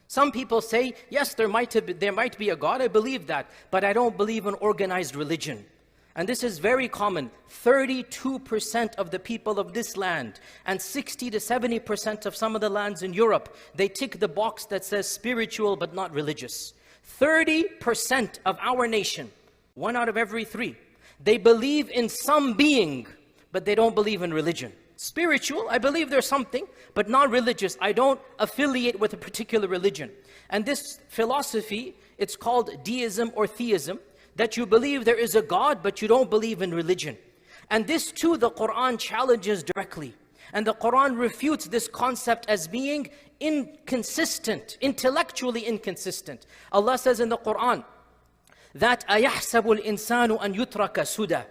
Some people say, yes, there might be a God, I believe that, but I don't believe in organized religion. And this is very common. 32% of the people of this land and 60 to 70% of some of the lands in Europe, they tick the box that says spiritual but not religious. 30% of our nation, 1 out of every 3, they believe in some being, but they don't believe in religion. Spiritual, I believe there's something, but not religious. I don't affiliate with a particular religion. And this philosophy, it's called deism or theism, that you believe there is a God, but you don't believe in religion. And this too, the Quran challenges directly. And the Quran refutes this concept as being inconsistent, intellectually inconsistent. Allah says in the Quran that أَيَحْسَبُ الْإِنسَانُ أَنْ يُتْرَكَ سُدًى.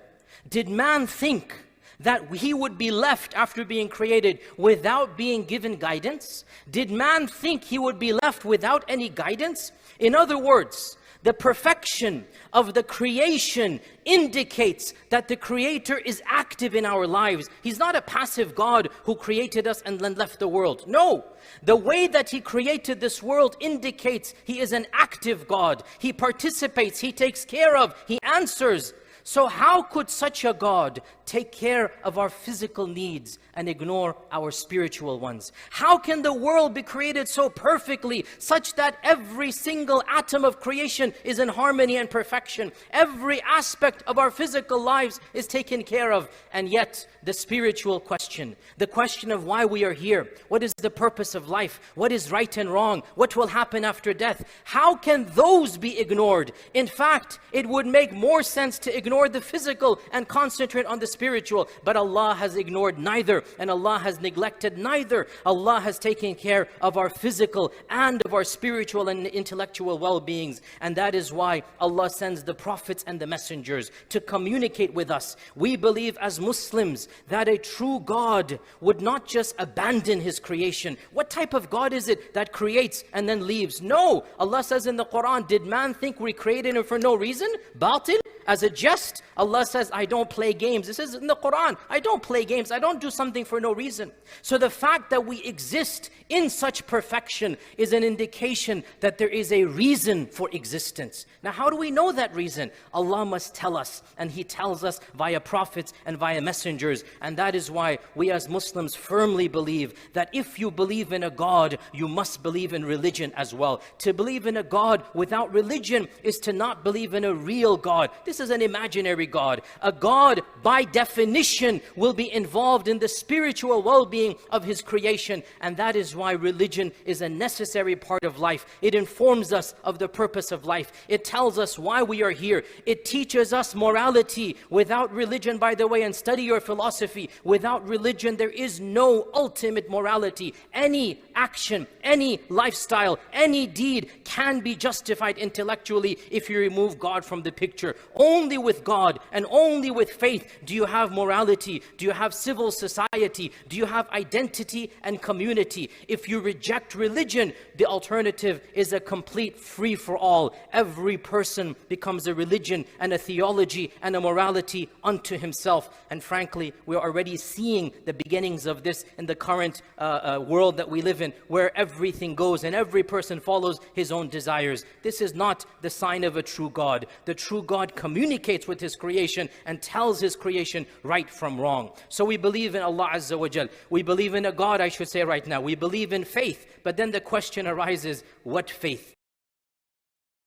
Did man think that he would be left after being created without being given guidance? Did man think he would be left without any guidance? In other words, the perfection of the creation indicates that the Creator is active in our lives. He's not a passive God who created us and then left the world. No, the way that He created this world indicates He is an active God. He participates, He takes care of, He answers. So how could such a God take care of our physical needs and ignore our spiritual ones? How can the world be created so perfectly, such that every single atom of creation is in harmony and perfection? Every aspect of our physical lives is taken care of. And yet, the spiritual question, the question of why we are here, what is the purpose of life, what is right and wrong, what will happen after death, how can those be ignored? In fact, it would make more sense to ignore the physical and concentrate on the spiritual. But Allah has ignored neither, and Allah has neglected neither. Allah has taken care of our physical and of our spiritual and intellectual well-beings. And that is why Allah sends the prophets and the messengers to communicate with us. We believe as Muslims that a true God would not just abandon His creation. What type of God is it that creates and then leaves? No, Allah says in the Quran, did man think we created him for no reason? Batil? As a jest? Allah says, I don't play games. This is in the Quran. I don't play games. I don't do something for no reason. So the fact that we exist in such perfection is an indication that there is a reason for existence. Now, how do we know that reason? Allah must tell us, and He tells us via prophets and via messengers. And that is why we as Muslims firmly believe that if you believe in a God, you must believe in religion as well. To believe in a God without religion is to not believe in a real God. This is an imaginary God. A God, by definition, will be involved in the spiritual well-being of His creation. And that is why religion is a necessary part of life. It informs us of the purpose of life. It tells us why we are here. It teaches us morality. Without religion, by the way, and study your philosophy, without religion, there is no ultimate morality. Any action, any lifestyle, any deed can be justified intellectually if you remove God from the picture. Only with God and only with faith do you have morality, do you have civil society, do you have identity and community. If you reject religion, the alternative is a complete free-for-all. Every person becomes a religion and a theology and a morality unto himself. And frankly, we're already seeing the beginnings of this in the current world that we live in, where everything goes and every person follows his own desires. This is not the sign of a true God. The true God communicates with His creation and tells His creation right from wrong. So we believe in Allah Azza wa Jal. We believe in a God, I should say right now. We believe in faith. But then the question arises, what faith?